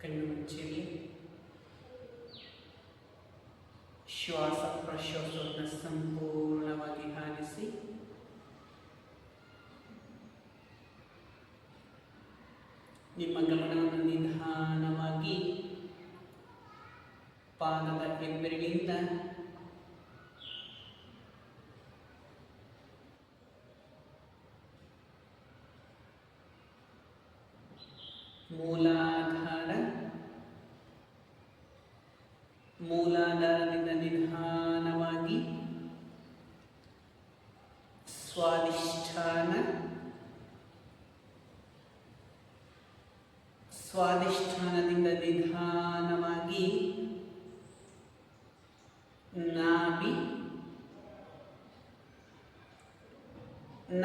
ಕಣ್ಣು ಮುಚ್ಚಿರಿ. ಶ್ವಾಸ ಪ್ರಶ್ವಾಸವನ್ನು ಸಂಪೂರ್ಣವಾಗಿ ಆಲಿಸಿ. ನಿಮ್ಮ ಗಮನವನ್ನು ನಿಧಾನವಾಗಿ ಪಾದದ ಹೆಬ್ಬೆರಳಿಂದ ಮೂಲಾಧಾರದಿಂದ ನಿಧಾನವಾಗಿ ಸ್ವಾದಿಷ್ಠಾನದಿಂದ ನಿಧಾನವಾಗಿ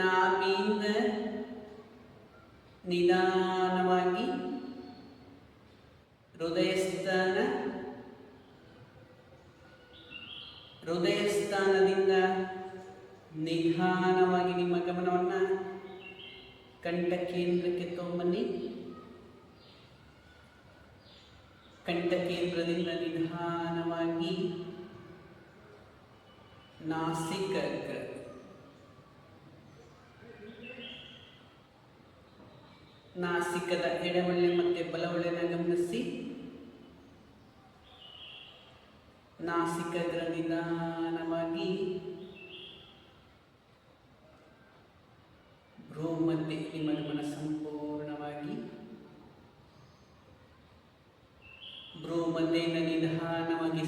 ನಾಭಿಯಿಂದ ನಿಧಾನವಾಗಿ ಹೃದಯಸ್ಥಾನದಿಂದ ನಿಧಾನವಾಗಿ ನಿಮ್ಮ ಗಮನವನ್ನು ಕಂಠಕೇಂದ್ರಕ್ಕೆ ತಗೊಂಬನ್ನಿ. ಕಂಠಕೇಂದ್ರದಿಂದ ನಿಧಾನವಾಗಿ ನಾಸಿಕದ ಎಡವಳ್ಳೆ ಮತ್ತೆ ಬಲವಳ್ಳೆನ ಗಮನಿಸಿ. ನಾಸಿಕದ ನಿಧಾನವಾಗಿ ಭ್ರೂ ಮಧ್ಯೆ ನಿಮ್ಮ ಗಮನ ಸಂಪೂರ್ಣವಾಗಿ ಭ್ರೂ ಮಧ್ಯೆಯಿಂದ ನಿಧಾನವಾಗಿ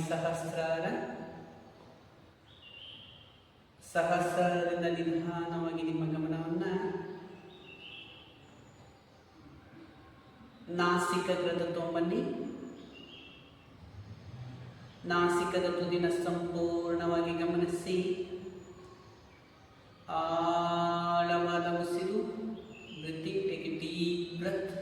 ಸಹಸ್ರದಿಂದ ನಿಧಾನವಾಗಿ ನಿಮ್ಮ ಗಮನವನ್ನು ನಾಸಿಕದ ತಗೊಂಬನ್ನಿ. ನಾಸಿಕದ ತುದಿನ ಸಂಪೂರ್ಣವಾಗಿ ಗಮನಿಸಿ. ಆಳವಾದ ಉಸಿರು. Breathing, take a deep breath.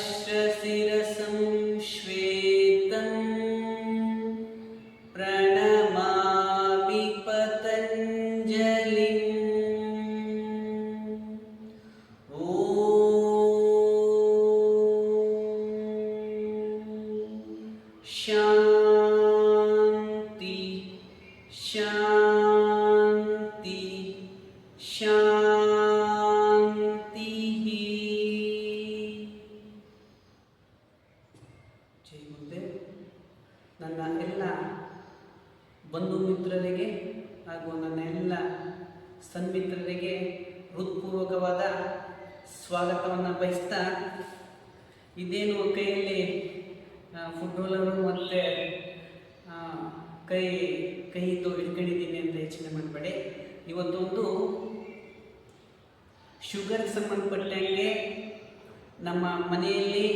सहस्रशिरसं श्वेतं प्रणमामि पतञ्जलिम्. शान्ति शान्ति शान्तिः. ಜೈ ಗುರುದೇವ್. ನನ್ನ ಎಲ್ಲ ಬಂಧು ಮಿತ್ರರಿಗೆ ಹಾಗೂ ನನ್ನ ಎಲ್ಲ ಸನ್ಮಿತ್ರರಿಗೆ ಹೃತ್ಪೂರ್ವಕವಾದ ಸ್ವಾಗತವನ್ನು ಬಯಸ್ತಾ, ಇದೇನು ಕೈಯಲ್ಲಿ ಫುಟ್ಬಾಲರು ಮತ್ತು ಕೈದು ಹಿಡ್ಕೊಂಡಿದ್ದೀನಿ ಅಂತ ಯೋಚನೆ ಮಾಡಬೇಡಿ. ಇವತ್ತೊಂದು ಶುಗರ್ಗೆ ಸಂಬಂಧಪಟ್ಟಂಗೆ ನಮ್ಮ ಮನೆಯಲ್ಲಿ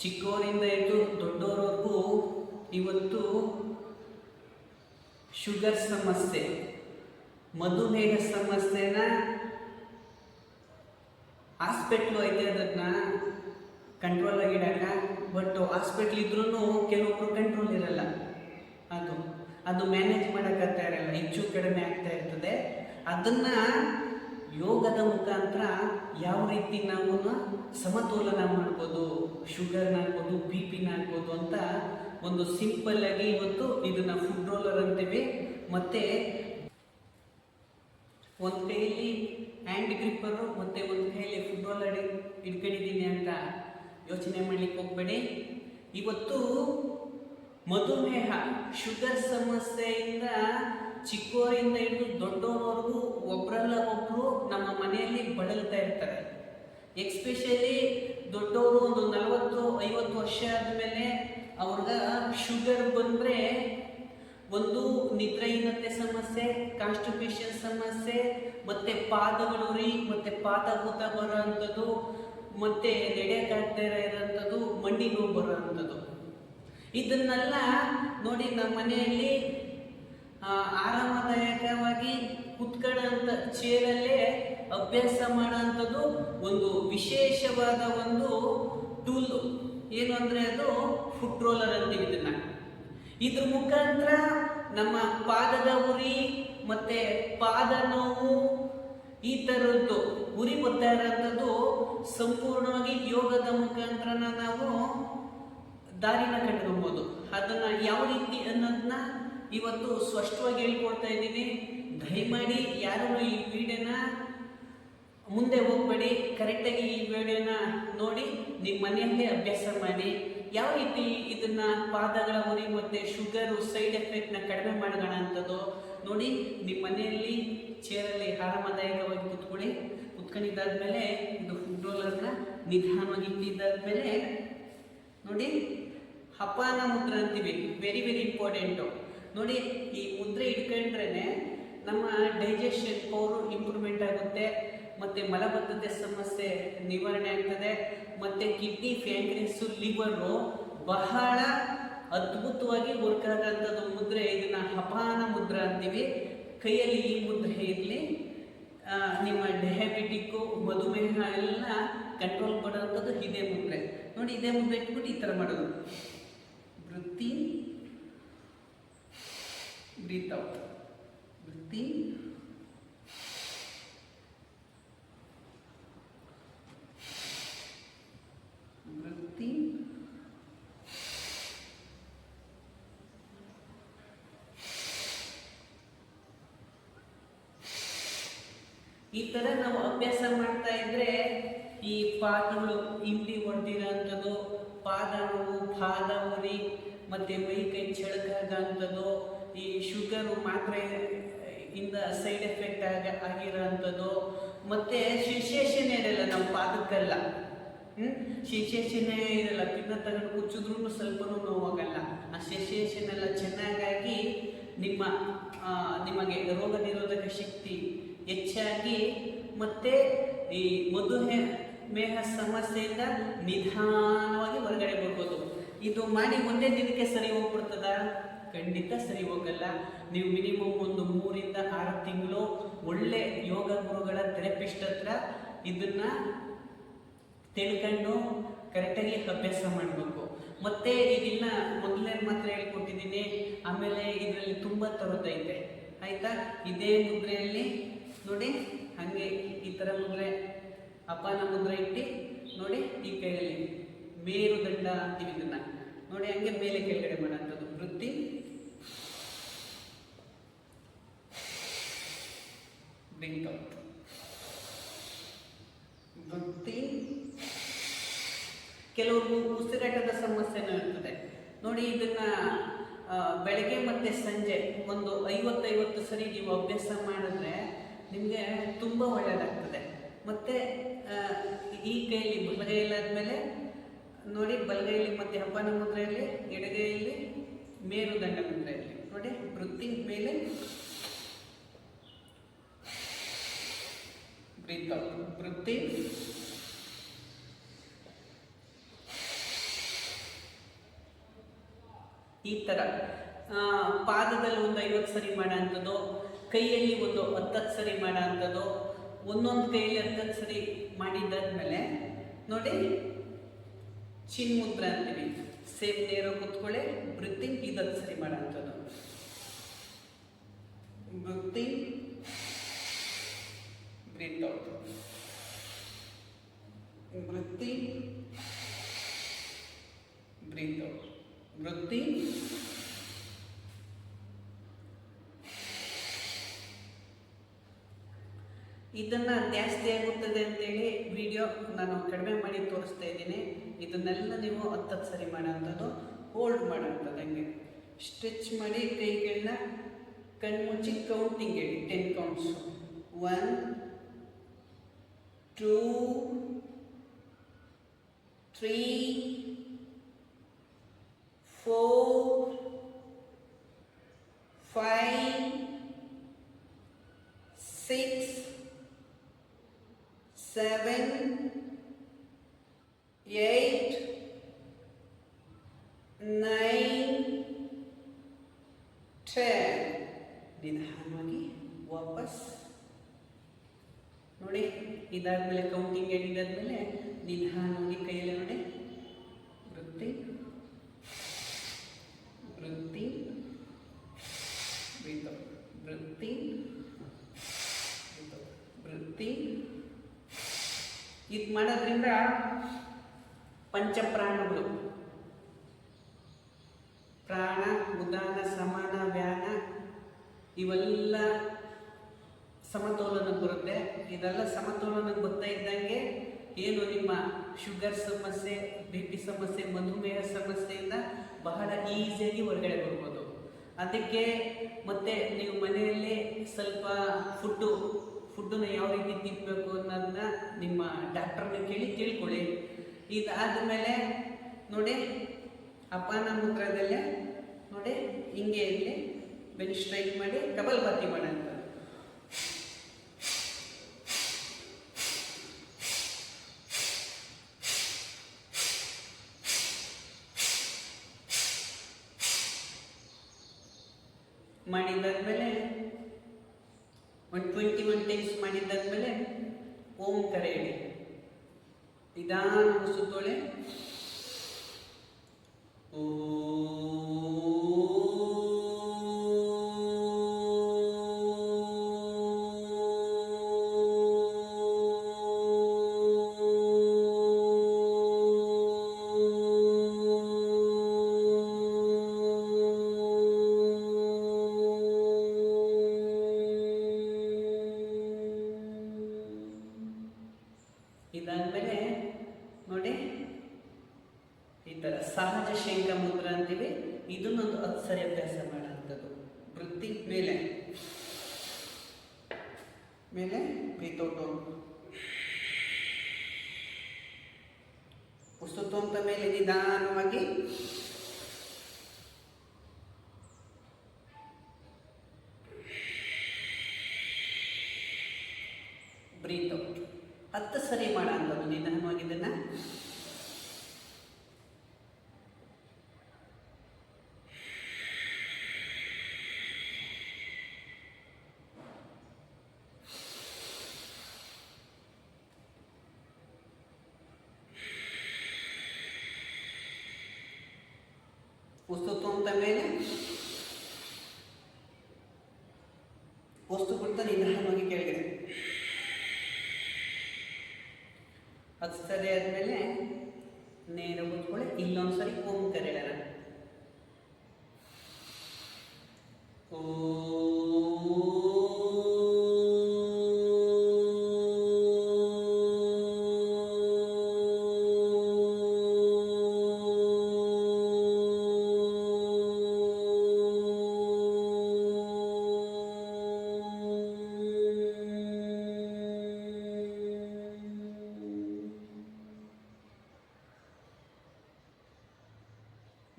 ಚಿಕ್ಕವರಿಂದ ಹಿಡಿದು ದೊಡ್ಡವರವರೆಗೂ ಇವತ್ತು ಶುಗರ್ ಸಮಸ್ಯೆ, ಮಧುಮೇಹ ಸಮಸ್ಯೆನ ಹಾಸ್ಪಿಟ್ಲು ಐತೆ ಅದನ್ನ ಕಂಟ್ರೋಲ್ ಆಗಿಡಕ. ಬಟ್ ಹಾಸ್ಪಿಟ್ಲ್ ಇದ್ರೂ ಕೆಲವೊಬ್ರು ಕಂಟ್ರೋಲ್ ಇರಲ್ಲ. ಅದು ಮ್ಯಾನೇಜ್ ಮಾಡೋಕ್ಕಾಗ್ತಾ ಇರಲ್ಲ, ಹೆಚ್ಚು ಕಡಿಮೆ ಆಗ್ತಾ ಇರ್ತದೆ. ಅದನ್ನು ಯೋಗದ ಮುಖಾಂತರ ಯಾವ ರೀತಿ ನಾವು ಸಮತೋಲನ ಮಾಡ್ಬೋದು, ಶುಗರ್ನ ಆಗ್ಬೋದು, ಬಿ ಪಿನ ಆಗ್ಬೋದು ಅಂತ ಒಂದು ಸಿಂಪಲ್ ಆಗಿ ಇವತ್ತು ಇದನ್ನ ಫುಡ್ ರೋಲರ್ ಅಂತೀವಿ. ಮತ್ತು ಒಂದು ಕೈಯಲ್ಲಿ ಹ್ಯಾಂಡ್ ಗ್ರಿಪ್ಪರು ಮತ್ತು ಒಂದು ಕೈಯಲ್ಲಿ ಫುಡ್ ರೋಲರ್ ಇಟ್ಕೊಂಡಿದ್ದೀನಿ ಅಂತ ಯೋಚನೆ ಮಾಡ್ಲಿಕ್ಕೆ ಹೋಗ್ಬೇಡಿ. ಇವತ್ತು ಮಧುಮೇಹ, ಶುಗರ್ ಸಮಸ್ಯೆಯಿಂದ ಚಿಕ್ಕವರಿಂದ ಹಿಡಿದು ದೊಡ್ಡವರವರೆಗೂ ಒಬ್ಬರಲ್ಲ ಒಬ್ಬರು ನಮ್ಮ ಮನೆಯಲ್ಲಿ ತಗೊಳ್ತಾ ಇರ್ತಾರೆ. ಎಕ್ಸ್ಪೆಷಲಿ ದೊಡ್ಡವರು ಒಂದು 40-50 ವರ್ಷ ಆದಮೇಲೆ ಅವ್ರಿಗೆ ಶುಗರ್ ಬಂದರೆ ಒಂದು ನಿದ್ರಾಹೀನತೆ ಸಮಸ್ಯೆ, ಕಾನ್ಸ್ಟಿಪೇಷನ್ ಸಮಸ್ಯೆ, ಮತ್ತೆ ಪಾದಗಳು ಉರಿ, ಮತ್ತೆ ಪಾದ ಕೂತ ಬರೋ ಅಂಥದ್ದು, ಮತ್ತೆ ನಡೆಯಕ್ಕಾಗ್ತಾ ಇರೋಂಥದ್ದು, ಮಂಡಿ ನೋವು ಬರೋ ಅಂಥದ್ದು. ಇದನ್ನೆಲ್ಲ ನೋಡಿ ನಮ್ಮ ಮನೆಯಲ್ಲಿ ಆರಾಮದಾಯಕವಾಗಿ ಕುತ್ಕೊಳ್ಳೋಂಥ ಚೇರಲ್ಲೇ ಅಭ್ಯಾಸ ಮಾಡೋಂಥದ್ದು ಒಂದು ವಿಶೇಷವಾದ ಒಂದು ಟೂಲ್. ಏನು ಅಂದರೆ ಅದು ಫುಟ್ ರೋಲರ್ ಅಂತೀವಿ ಇದನ್ನ. ಇದ್ರ ಮುಖಾಂತರ ನಮ್ಮ ಪಾದದ ಉರಿ ಮತ್ತೆ ಪಾದ ನೋವು ಈ ಥರದ್ದು ಉರಿ ಬರ್ತಾ ಇರೋಂಥದ್ದು ಸಂಪೂರ್ಣವಾಗಿ ಯೋಗದ ಮುಖಾಂತರ ನಾವು ದಾರಿನ ಕಂಡುಕೊಳ್ಬೋದು. ಅದನ್ನ ಯಾವ ರೀತಿ ಅನ್ನೋದನ್ನ ಇವತ್ತು ಸ್ಪಷ್ಟವಾಗಿ ಹೇಳ್ಕೊಡ್ತಾ ಇದ್ದೀನಿ. ದಯಮಾಡಿ ಯಾರು ಈ ವಿಡಿಯೋನ ಮುಂದೆ ಹೋಗ್ಬೇಡಿ, ಕರೆಕ್ಟಾಗಿ ಈ ವಿಡಿಯೋನ ನೋಡಿ ನಿಮ್ಮ ಮನೆಯಲ್ಲೇ ಅಭ್ಯಾಸ ಮಾಡಿ. ಯಾವ ರೀತಿ ಇದನ್ನ ಪಾದಗಳ ಉರಿ ಮತ್ತು ಶುಗರು ಸೈಡ್ ಎಫೆಕ್ಟ್ನ ಕಡಿಮೆ ಮಾಡೋಣ ಅಂಥದ್ದು ನೋಡಿ. ನಿಮ್ಮ ಮನೆಯಲ್ಲಿ ಚೇರಲ್ಲಿ ಆರಾಮದಾಯಕವಾಗಿ ಕುತ್ಕೊಂಡಿದ್ದಾದ್ಮೇಲೆ ಇದು ಫುಡ್ ರೋಲರ್ನ ನಿಧಾನವಾಗಿ ಇಟ್ಟಿದ್ದಾದ್ಮೇಲೆ ನೋಡಿ ಅಪಾನ ಮುದ್ರೆ ಅಂತೀವಿ, ವೆರಿ ವೆರಿ ಇಂಪಾರ್ಟೆಂಟು. ನೋಡಿ ಈ ಮುದ್ರೆ ಇಟ್ಕೊಂಡ್ರೆ ನಮ್ಮ ಡೈಜೆಷನ್ ಪವರ್ ಇಂಪ್ರೂವ್ಮೆಂಟ್ ಆಗುತ್ತೆ, ಮತ್ತು ಮಲಬದ್ಧತೆ ಸಮಸ್ಯೆ ನಿವಾರಣೆ ಆಗ್ತದೆ, ಮತ್ತು ಕಿಡ್ನಿ, ಪ್ಯಾಂಕ್ರಿಯಸ್ಸು, ಲಿವರು ಬಹಳ ಅದ್ಭುತವಾಗಿ ವರ್ಕ್ ಆಗೋಂಥದ್ದು ಮುದ್ರೆ. ಇದನ್ನು ಅಪಾನ ಮುದ್ರೆ ಅಂತೀವಿ. ಕೈಯಲ್ಲಿ ಈ ಮುದ್ರೆ ಇರಲಿ, ನಿಮ್ಮ ಡಯಾಬಿಟಿಕ್ಕು, ಮಧುಮೇಹ ಎಲ್ಲ ಕಂಟ್ರೋಲ್ ಮಾಡೋಂಥದ್ದು ಇದೇ ಮುದ್ರೆ. ನೋಡಿ ಇದೇ ಮುದ್ರೆ ಇಟ್ಬಿಟ್ಟು ಈ ಥರ ಮಾಡೋದು. ಬ್ರೀತ್ ಇನ್, ಬ್ರೀತ್ ಔಟ್, ಬ್ರೀತ್ ಇನ್, ಬ್ರೀತ್ ಇನ್, ಈ ಥರ ನಾವು ಅಭ್ಯಾಸ ಮಾಡ್ತಾ ಇದ್ರೆ ಈ ಪಾದಗಳು ಹಿಂಡಿ ಹೊಡೆದಿರೋಂಥದ್ದು, ಪಾದ ನೋವು, ಪಾದ ಉರಿ, ಮತ್ತು ಮೈ ಕೈ ಚಳಕಾಗಂಥದ್ದು, ಈ ಶುಗರು ಮಾತ್ರೆ ಇಂದ ಸೈಡ್ ಎಫೆಕ್ಟ್ ಆಗಿರೋಂಥದ್ದು, ಮತ್ತು ಶಿರ್ಷೇಷಣೆ ಇರಲ್ಲ ನಮ್ಮ ಪಾದಕ್ಕೆಲ್ಲ. ಶಿರ್ಷೇಷಣೆ ಇರಲ್ಲ, ಪಿನ್ನ ತಗೊಂಡು ಕುಚ್ಚಿದ್ರೂ ಸ್ವಲ್ಪನೂ ನೋವಾಗಲ್ಲ. ಆ ಶಿರ್ಷೇಷಣೆ ಎಲ್ಲ ಚೆನ್ನಾಗಾಗಿ ನಿಮಗೆ ರೋಗ ನಿರೋಧಕ ಶಕ್ತಿ ಹೆಚ್ಚಾಗಿ, ಮತ್ತು ಈ ಮಧುಮೇಹ ಸಮಸ್ಯೆಯಿಂದ ನಿಧಾನವಾಗಿ ಹೊರಗಡೆ ಬರ್ಬೋದು. ಇದು ಮಾಡಿ ಒಂದೇ ದಿನಕ್ಕೆ ಸರಿ ಹೋಗ್ಬಿಡ್ತದ? ಖಂಡಿತ ಸರಿ ಹೋಗಲ್ಲ. ನೀವು ಮಿನಿಮಮ್ ಒಂದು 3-6 ತಿಂಗಳು ಒಳ್ಳೆ ಯೋಗ ಗುರುಗಳ ಥೆರಪಿಸ್ಟ್ ಹತ್ರ ಇದನ್ನ ತಿಳ್ಕೊಂಡು ಕರೆಕ್ಟಾಗಿ ಅಭ್ಯಾಸ ಮಾಡಬೇಕು. ಮತ್ತು ಇದನ್ನ ಮೊದಲನೇ ಮಾತ್ರ ಹೇಳ್ಕೊಟ್ಟಿದ್ದೀನಿ. ಆಮೇಲೆ ಇದರಲ್ಲಿ ತುಂಬ ಥರದ್ದೈತೆ, ಆಯಿತಾ? ಇದೇ ಮುದ್ರೆಯಲ್ಲಿ ನೋಡಿ ಹಾಗೆ ಈ ಥರ ಮುದ್ರೆ, ಅಪಾನ ಮುದ್ರೆ ಇಟ್ಟು ನೋಡಿ ಈ ಕೈಯಲ್ಲಿ ಮೇರುದಂಡ ಅಂತೀವಿ ಇದನ್ನ ನೋಡಿ, ಹಂಗೆ ಮೇಲೆ ಕೆಳಗಡೆ ಮಾಡೋಂಥದ್ದು. ವೃತ್ತಿ, ಬ್ರಿಂಗ್ ಔಟ್, ವೃತ್ತಿ. ಕೆಲವರು ಉಸಿರಾಟದ ಸಮಸ್ಯೆನೂ ಇರ್ತದೆ ನೋಡಿ. ಇದನ್ನ ಬೆಳಗ್ಗೆ ಮತ್ತು ಸಂಜೆ ಒಂದು 50 ಸರಿ ನೀವು ಅಭ್ಯಾಸ ಮಾಡಿದ್ರೆ ನಿಮಗೆ ತುಂಬ ಒಳ್ಳೆಯದಾಗ್ತದೆ. ಮತ್ತು ಈ ಕೈಯಲ್ಲಿ ಬಲಗೈಯಲ್ಲಾದ್ಮೇಲೆ ನೋಡಿ, ಬಲಗೈಯಲ್ಲಿ ಮತ್ತು ಅಪಾನ ಮುದ್ರೆಯಲ್ಲಿ, ಎಡಗೈಯಲ್ಲಿ ಮೇರುದಂಡ ಮುದ್ರೆಯಲ್ಲಿ ನೋಡಿ. ವೃತ್ತಿ ಮೇಲೆ, ಬ್ರೀತ್ ಔಟ್, ವೃತ್ತಿ, ಈ ಥರ ಪಾದದಲ್ಲಿ ಒಂದು 50 ಸರಿ ಮಾಡೋ ಅಂಥದ್ದು, ಕೈಯಲ್ಲಿ ಒಂದು 10 ಸರಿ ಮಾಡೋ ಅಂಥದ್ದು. ಒಂದೊಂದು ಕೈಯಲ್ಲಿ 10 ಸರಿ ಮಾಡಿದ್ದಾದ್ಮೇಲೆ ನೋಡಿ ಚಿನ್ ಮುದ್ರೆ ಅಂತೀವಿ. ಸೇಮ್ ನೇರ ಕೂತ್ಕೊಳ್ಳೆ, ಬ್ರೀತಿಂಗ್, ಇದು 10 ಸರಿ ಮಾಡೋ ಅಂಥದ್ದು. Breathing, breath out, breathing, breath out, breathing. ಇದನ್ನು ಜಾಸ್ತಿ ಆಗುತ್ತದೆ ಅಂತೇಳಿ ವಿಡಿಯೋ ನಾನು ಕಡಿಮೆ ಮಾಡಿ ತೋರಿಸ್ತಾ ಇದ್ದೀನಿ. ಇದನ್ನೆಲ್ಲ ನೀವು 10 ಸರಿ ಮಾಡೋಂಥದ್ದು, ಹೋಲ್ಡ್ ಮಾಡೋಂಥದ್ದು. ಹಂಗೆ ಸ್ಟ್ರೆಚ್ ಮಾಡಿ ಕೈಗಳನ್ನ ಕಣ್ಮುಚ್ಚಿ ಕೌಂಟಿಂಗ್ ಹೇಳಿ 10 ಕೌಂಟ್ಸು. 1 2, 3, 4, 5, 6, 7, 8, 9, 10. ನಿಧಾನವಾಗಿ ವಾಪಸ್ ನೋಡಿ. ಇದಾದ್ಮೇಲೆ ಕೌಂಟಿಂಗ್ ಹೇಳಿದಾದ್ಮೇಲೆ ನಿಧಾನವಾಗಿ ಕೈಯಲ್ಲಿ ನೋಡಿ ವೃತ್ತಿ ವೃತ್ತಿ ವೃತ್ತಿ ವೃತ್ತಿ. ಇದು ಮಾಡೋದ್ರಿಂದ ಪಂಚಪ್ರಾಣಗಳು ಪ್ರಾಣ, ಉದಾನ, ಸಮಾನ, ವ್ಯಾನ ಇವೆಲ್ಲ ಸಮತೋಲನಕ್ಕೆ ಬರುತ್ತೆ. ಇದೆಲ್ಲ ಸಮತೋಲನಕ್ಕೆ ಬರ್ತಾ ಇದ್ದಂಗೆ ಏನು ನಿಮ್ಮ ಶುಗರ್ ಸಮಸ್ಯೆ, ಬಿ ಪಿ ಸಮಸ್ಯೆ, ಮಧುಮೇಹ ಸಮಸ್ಯೆಯಿಂದ ಬಹಳ ಈಸಿಯಾಗಿ ಹೊರಗಡೆ ಬರ್ಬೋದು. ಅದಕ್ಕೆ ಮತ್ತೆ ನೀವು ಮನೆಯಲ್ಲೇ ಸ್ವಲ್ಪ ಫುಡ್ಡನ್ನ ಯಾವ ರೀತಿ ತಿನ್ನಬೇಕು ಅನ್ನೋದನ್ನ ನಿಮ್ಮ ಡಾಕ್ಟರ್ನ ಕೇಳಿ ತಿಳ್ಕೊಳ್ಳಿ. ಇದಾದಮೇಲೆ ನೋಡಿ ಅಪಾನ ಮೂತ್ರದಲ್ಲೇ ನೋಡಿ ಹಿಂಗೆ ಇರಲಿ, ಬೆನ್ ಸ್ಟ್ರೈಕ್ ಮಾಡಿ ಕಪಾಲಭಾತಿ ಮಾಡೋಂಥ ಮಾಡಿದ್ದಾದ್ಮೇಲೆ 121 ಟೈಮ್ಸ್ ಮಾಡಿದ್ದಾದ್ಮೇಲೆ ಓಂ ಕರೆ ಹೇಳಿ. ನಿಧಾನವಾಗಿ ಸುತ್ತೋಳೆ. ಇದಾದ್ಮೇಲೆ ನೋಡಿ ಈ ಥರ ಸಹಜ ಶಂಖ ಮುದ್ರ ಅಂತೀವಿ. ಇದನ್ನೊಂದು 10 ಸರಿ ಅಭ್ಯಾಸ ಮಾಡುವಂಥದ್ದು. ವೃತ್ತಿ ಮೇಲೆ ಮೇಲೆ ಬ್ರೀತೌಟು, ಉಸುತ್ತು ಅಂತ ಮೇಲೆ ನಿಧಾನವಾಗಿ ಬ್ರೀತೌಟ್ 10 ಸರಿ ಮಾಡೋಂಥದ್ದು ನಿಧಾನವಾಗಿ. ಇದನ್ನು ಉಸುತ್ತು ಅಂತ ಮೇಲೆ ವಸ್ತು ಕೊಡ್ತಾ ನಿಧಾನವಾಗಿ ಕೆಳಗಡೆ 10 ಸರಿ ಆದಮೇಲೆ ನೇರ ಕೂತ್ಕೊಳ್ಳಿ. ಇಲ್ಲೊಂದು ಸರಿ ಓಂ ಕರೆ ಹೇಳೋಣ.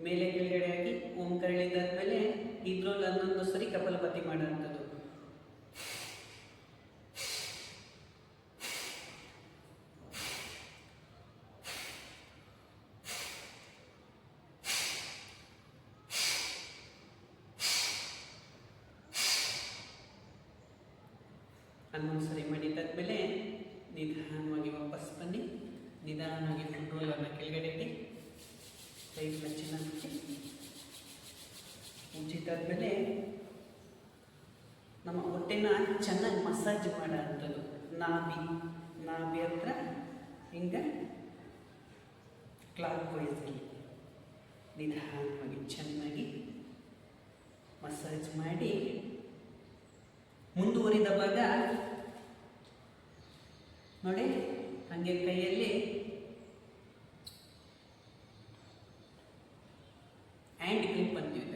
ಮೇಲೆ ಕೆಳಗಡೆ ಹಾಕಿ ಓಂ ಕರೆ ಹೇಳಿದಾದ್ಮೇಲೆ ಇದ್ರಲ್ಲಿ 11 ಸರಿ ಕಪಾಲಭಾತಿ ಮಾಡುವಂಥದ್ದು. ಹನ್ನೊಂದು ಸರಿ ಮಾಡಿದ್ದಾದ್ಮೇಲೆ ನಿಧಾನವಾಗಿ ವಾಪಸ್ ಬನ್ನಿ. ನಿಧಾನವಾಗಿ ಕಂಟ್ರೋಲನ್ನು ಕೆಳಗಡೆ ಇಟ್ಟು ಕೈಗಳನ್ನ ಚೆನ್ನಾಗಿ ಮುಚ್ಚಿದ್ದಾದ್ಮೇಲೆ ನಮ್ಮ ಹೊಟ್ಟೆನ ಚೆನ್ನಾಗಿ ಮಸಾಜ್ ಮಾಡೋಂಥದ್ದು. ನಾಭಿ ಹತ್ರ ಹಿಂಗೆ ಕ್ಲಾಕ್ ವೈಸಲ್ಲಿ ನಿಧಾನವಾಗಿ ಚೆನ್ನಾಗಿ ಮಸಾಜ್ ಮಾಡಿ ಮುಂದುವರಿದ ಭಾಗ ನೋಡಿ ಹಾಗೆ ಕೈಯಲ್ಲಿ ಹ್ಯಾಂಡ್ ಗ್ರಿಪ್ ಅಂತೀವಿ.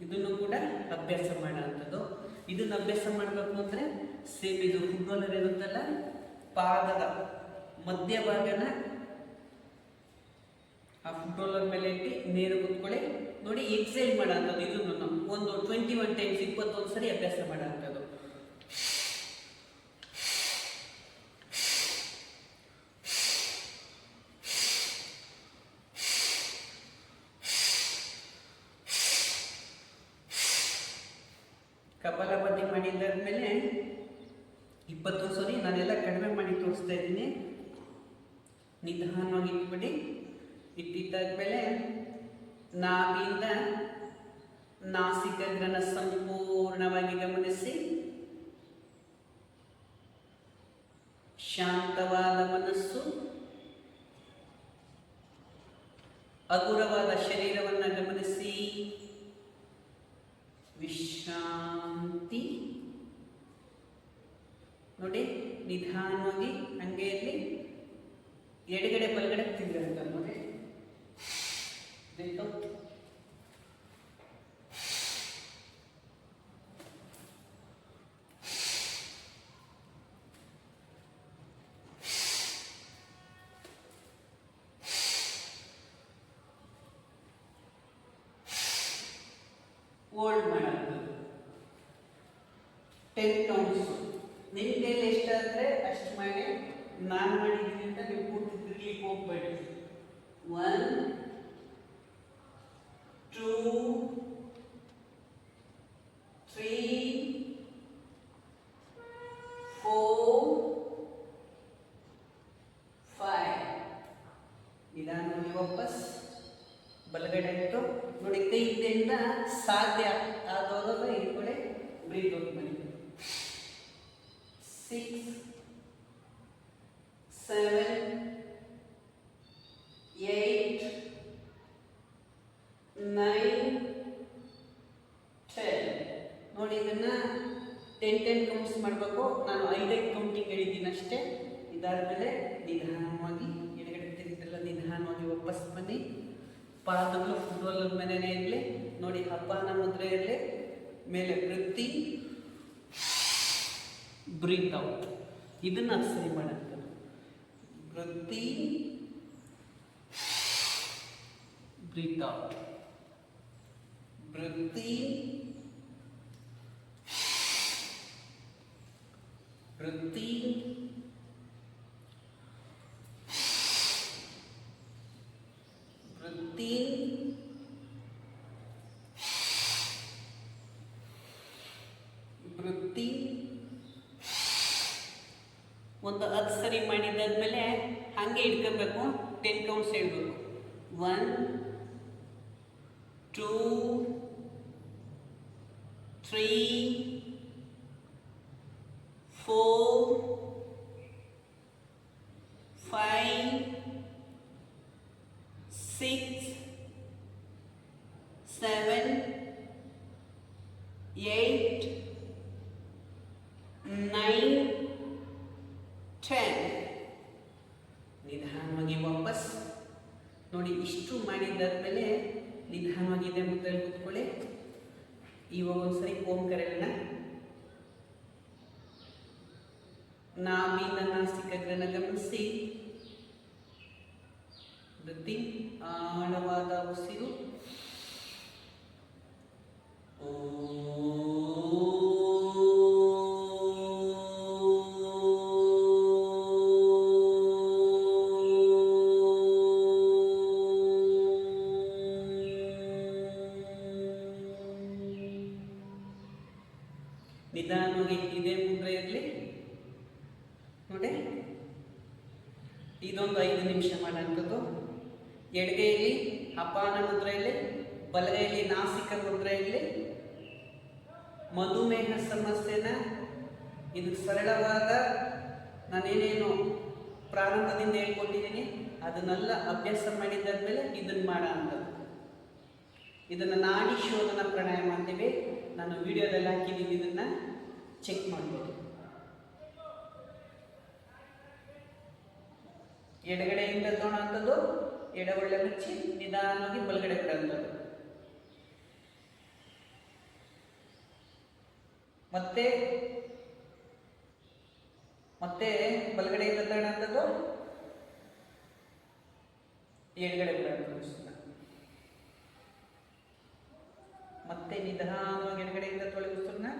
ಇದನ್ನು ಕೂಡ ಅಭ್ಯಾಸ ಮಾಡೋಂಥದ್ದು. ಇದನ್ನು ಅಭ್ಯಾಸ ಮಾಡಬೇಕು ಅಂದರೆ ಸೇಮ್ ಇದು ಫುಟ್ಬಾಲರ್ ಇರುತ್ತಲ್ಲ ಪಾದದ ಮಧ್ಯಭಾಗನ ಆ ಫುಟ್ ರೋಲರ್ ಮೇಲೆ ಇಟ್ಟು ನೇರ ಕೂತ್ಕೊಳ್ಳಿ. ನೋಡಿ, ಎಕ್ಸೈಲ್ ಮಾಡೋ ಅಂಥದ್ದು. ಇದನ್ನು ಒಂದು 21 ಟೈಮ್ಸ್ 21 ಸರಿ ಅಭ್ಯಾಸ ಮಾಡೋ ಅಂಥದ್ದು. ಕಪಾಲಭಾತಿ ಮಾಡಿದ್ದಾದ್ಮೇಲೆ 21 ಸರಿ ನಾನೆಲ್ಲ ಕಡಿಮೆ ಮಾಡಿ ತೋರಿಸ್ತಾ ಇದ್ದೀನಿ. ನಿಧಾನವಾಗಿ ಇಟ್ಬಿಡಿ. ಇಟ್ಟಿದ್ದಾದ್ಮೇಲೆ ನಾಭಿಯಿಂದ ನಾಸಿಕಗ್ರನ ಸಂಪೂರ್ಣವಾಗಿ ಗಮನಿಸಿ. ಶಾಂತವಾದ ಮನಸ್ಸು, ಹಗುರವಾದ ಶರೀರವನ್ನು ಗಮನಿಸಿ. ವಿಶ್ರಾಂತಿ. ನೋಡಿ, ನಿಧಾನವಾಗಿ ಹಂಗೆ ಇರಲಿ. ಎಡಗಡೆ ಬಲಗಡೆ ತಿರುಗಿರುತ್ತೆ ನೋಡಿ. ಹೋಲ್ಡ್ ಮಾಡೋದು 10 ಕೌಂಟ್ಸ್. ನಿಮ್ಮ ಕೈಲಿ ಎಷ್ಟಾದರೆ ಅಷ್ಟು ಮಾಡಿ. ನಾನು ಮಾಡಿದ್ದೀನಿ ಅಂತ ನೀವು ಪೂರ್ತಿ ತಿರ್ಲಿಕ್ಕೆ ಹೋಗ್ಬೇಡಿ. 1 2 3 4 5. ನಿಧಾನವಾಗಿ ವಾಪಸ್ ಬಲಗಡೆ ಇಟ್ಟು ನೋಡಿ. ಕೈ ಇದರಿಂದ ಸಾಧ್ಯ ಆದವರು ಇಟ್ಕೊಳ್ಳಿ. ಬ್ರೀತ್ ಔಟ್ ಮಾಡಿ. 6 7 8 9 10. ನೋಡಿ, ಇದನ್ನ 10 ಕೌಂಟ್ಸ್ ಮಾಡಬೇಕು. ನಾನು 5 ಕೌಂಟಿಂಗ್ ಹೇಳಿದ್ದೀನಿ ಅಷ್ಟೇ. ಇದಾದ್ಮೇಲೆ ನಿಧಾನವಾಗಿ ಎಡಗಡೆ ತಿರುಗಿದೆಲ್ಲ ನಿಧಾನವಾಗಿ ವಾಪಸ್ ಬನ್ನಿ. ಪಾದಗಳು ಫುಟ್ ರೋಲರ್ ಮೇಲೆನೇ ಇರಲಿ. ನೋಡಿ, ಅಪಾನ ಮುದ್ರೆ ಇರಲಿ. ಮೇಲೆ ವೃತ್ತಿ, ಬ್ರೀತ್ ಔಟ್. ಇದನ್ನ ಸರಿ ಮಾಡಂತ. ವೃತ್ತಿ, ಬ್ರೀತ್ ಔಟ್. ವೃತ್ತಿ, ವೃತ್ತಿ, ವೃತ್ತಿ, ವೃತ್ತಿ. ಒಂದು 10 ಸರಿ ಮಾಡಿದ್ದಾದ್ಮೇಲೆ ಹಾಗೆ ಇಟ್ಕೋಬೇಕು. 10 ಕೌಂಟ್ಸ್ ಹೇಳ್ಬೇಕು. 1 2 3 4 5 6 7 8 9 10. ನಿಧಾನವಾಗಿ ವಾಪಸ್ ನೋಡಿ. ಇಷ್ಟು ಮಾಡಿದ್ದಾದ್ಮೇಲೆ ನಿಧಾನವಾಗಿ ಇದೆ ಮುದ್ದಲ್ಲಿ ಕೂತ್ಕೊಳ್ಳಿ. ಇವಾಗ ಒಂದ್ಸರಿ ಓಂಕಾರ ಹೇಳೋಣ. ನಾಭಿಯಿಂದ ನಾಸಿಕಗ್ರನ ಗಮನಿಸಿ. ವೃತ್ತಿ, ಆಳವಾದ ಉಸಿರು. ನಿಧಾನವಾಗಿ ಇದೇ ಮುದ್ರೆ ಇರಲಿ ನೋಡಿ. ಇದೊಂದು 5 ನಿಮಿಷ ಮಾಡೋಂಥದ್ದು. ಎಡಗೈಯಲ್ಲಿ ಅಪಾನ ಮುದ್ರೆಯಲ್ಲಿ, ಬಲಗೈಯಲ್ಲಿ ನಾಸಿಕ ಮುದ್ರೆಯಲ್ಲಿ. ಮಧುಮೇಹ ಸಮಸ್ಯೆನ ಇದು ಸರಳವಾದ ನಾನೇನೇನು ಪ್ರಾರಂಭದಿಂದ ಹೇಳ್ಕೊಟ್ಟಿದ್ದೀನಿ ಅದನ್ನೆಲ್ಲ ಅಭ್ಯಾಸ ಮಾಡಿದ್ದಾದ್ಮೇಲೆ ಇದನ್ನು ಮಾಡೋ ಅಂಥದ್ದು. ಇದನ್ನು ನಾಡಿ ಶೋಧನ ಪ್ರಾಣಾಯಾಮ ಅಂತೀವಿ. ನಾನು ವಿಡಿಯೋದಲ್ಲಿ ಹಾಕಿದ್ದೀನಿ, ಇದನ್ನು ಚೆಕ್ ಮಾಡ್ಬೋದು. ಎಡಗಡೆಯಿಂದ ತೊಗೊಳ್ಳೋಂಥದ್ದು, ಎಡಗೊಳ್ಳೆ ಮುಚ್ಚಿ ನಿಧಾನವಾಗಿ ಬಲಗಡೆ ಬಿಡೋಂಥದ್ದು. ಮತ್ತೆ ಮತ್ತೆ ಬಲಗಡೆಯಿಂದ ತಗೊಳ್ಳೋಂಥದ್ದು ಎಡಗಡೆ ಬಿಡೋದು ಉಸಿರನ್ನ. ಮತ್ತೆ ನಿಧಾನವಾಗಿ ಎಡಗಡೆಯಿಂದ ತೊಳೆದು ಉಸಿರನ್ನ.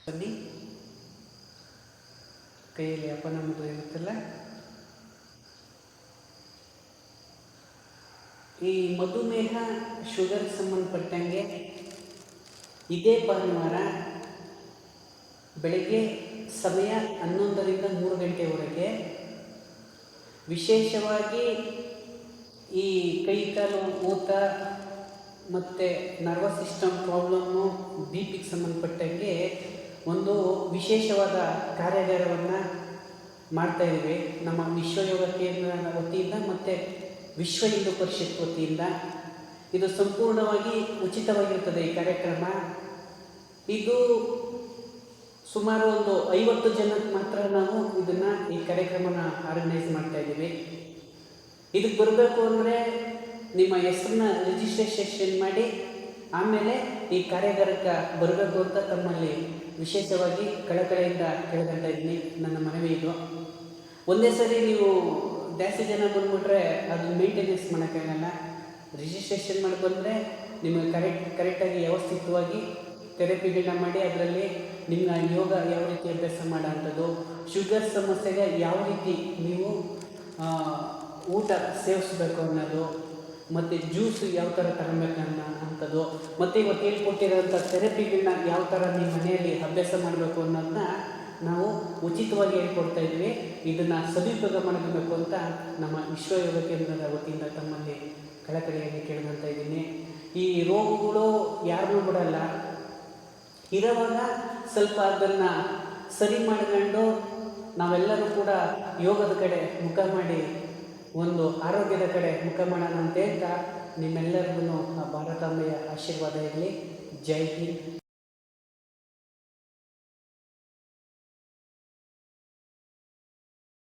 ಬನ್ನಿ, ಕೈಯಲ್ಲಿ ಅಪನ ಮುದ್ರೆ ಇರುತ್ತಲ್ಲ, ಈ ಮಧುಮೇಹ ಶುಗರ್ ಸಂಬಂಧಪಟ್ಟಂಗೆ ಇದೇ ಭಾನುವಾರ ಬೆಳಗ್ಗೆ ಸಮಯ 11ರಿಂದ 3 ಗಂಟೆವರೆಗೆ ವಿಶೇಷವಾಗಿ ಈ ಕೈ ಕಾಲು ಊತ ಮತ್ತು ನರ್ವಸ್ ಸಿಸ್ಟಮ್ ಪ್ರಾಬ್ಲಮ್ಮು, ಬಿ ಪಿಗೆ ಸಂಬಂಧಪಟ್ಟಂಗೆ ಒಂದು ವಿಶೇಷವಾದ ಕಾರ್ಯಾಗಾರವನ್ನು ಮಾಡ್ತಾಯಿದ್ದೀವಿ ನಮ್ಮ ವಿಶ್ವ ಯೋಗ ಕೇಂದ್ರದ ವತಿಯಿಂದ ಮತ್ತು ವಿಶ್ವ ಹಿಂದೂ ಪರಿಷತ್ ವತಿಯಿಂದ. ಇದು ಸಂಪೂರ್ಣವಾಗಿ ಉಚಿತವಾಗಿರುತ್ತದೆ ಈ ಕಾರ್ಯಕ್ರಮ. ಇದು ಸುಮಾರು ಒಂದು 50 ಜನಕ್ಕೆ ಮಾತ್ರ ನಾವು ಈ ಕಾರ್ಯಕ್ರಮನ ಆರ್ಗನೈಸ್ ಮಾಡ್ತಾಯಿದ್ದೀವಿ. ಇದಕ್ಕೆ ಬರಬೇಕು ಅಂದರೆ ನಿಮ್ಮ ಹೆಸರನ್ನ ರಿಜಿಸ್ಟ್ರೇಷನ್ ಮಾಡಿ ಆಮೇಲೆ ಈ ಕಾರ್ಯಾಗಾರಕ್ಕೆ ಬರಬೇಕು ಅಂತ ತಮ್ಮಲ್ಲಿ ವಿಶೇಷವಾಗಿ ಕಳಕಳಿಯಿಂದ ಕೇಳ್ಕೊಳ್ತಾ ಇದ್ದೀನಿ. ನನ್ನ ಮನವಿ ಇದು. ಒಂದೇ ಸರಿ ನೀವು ಜಾಸ್ತಿ ಜನ ಬಂದುಬಿಟ್ರೆ ಅದು ಮೇಂಟೆನೆನ್ಸ್ ಮಾಡೋಕ್ಕಾಗಲ್ಲ. ರಿಜಿಸ್ಟ್ರೇಷನ್ ಮಾಡಿ ಬಂದರೆ ನಿಮಗೆ ಕರೆಕ್ಟಾಗಿ ವ್ಯವಸ್ಥಿತವಾಗಿ ಥೆರಪಿಗಳನ್ನ ಮಾಡಿ ಅದರಲ್ಲಿ ನಿಮ್ಮ ಯೋಗ ಯಾವ ರೀತಿ ಅಭ್ಯಾಸ ಮಾಡೋ ಅಂಥದ್ದು, ಶುಗರ್ ಸಮಸ್ಯೆಗೆ ಯಾವ ರೀತಿ ನೀವು ಊಟ ಸೇವಿಸಬೇಕು ಅನ್ನೋದು, ಮತ್ತು ಜ್ಯೂಸು ಯಾವ ಥರ ತಗೊಬೇಕು ಅಂಥದ್ದು, ಮತ್ತು ಇವತ್ತು ಹೇಳ್ಕೊಟ್ಟಿರೋಂಥ ಥೆರಪಿಗಳನ್ನ ಯಾವ ಥರ ನಿಮ್ಮ ಮನೆಯಲ್ಲಿ ಅಭ್ಯಾಸ ಮಾಡಬೇಕು ಅನ್ನೋದನ್ನ ನಾವು ಉಚಿತವಾಗಿ ಹೇಳ್ಕೊಡ್ತಾ ಇದ್ವಿ. ಇದನ್ನು ಸದುಪಯೋಗ ಮಾಡಬೇಕು ಅಂತ ನಮ್ಮ ವಿಶ್ವ ಯೋಗ ಕೇಂದ್ರದ ವತಿಯಿಂದ ತಮ್ಮಲ್ಲಿ ಕಳಕಳಿಯಾಗಿ ಕೇಳ್ಕೊಳ್ತಾ ಇದ್ದೀನಿ. ಈ ರೋಗಗಳು ಯಾರನ್ನೂ ಬಿಡಲ್ಲ. ಇರೋವಾಗ ಸ್ವಲ್ಪ ಅದನ್ನು ಸರಿ ಮಾಡ್ಕೊಂಡು ನಾವೆಲ್ಲರೂ ಕೂಡ ಯೋಗದ ಕಡೆ ಮುಖ ಮಾಡಿ ಒಂದು ಆರೋಗ್ಯದ ಕಡೆ ಮುಖ ಮಾಡೋಣ ಅಂತ ಹೇಳ್ತಾ ನಿಮ್ಮೆಲ್ಲರಿಗೂ ಭಾರತಾಂಬೆಯ ಆಶೀರ್ವಾದ ಇರಲಿ. ಜೈ ಹಿಂದ್.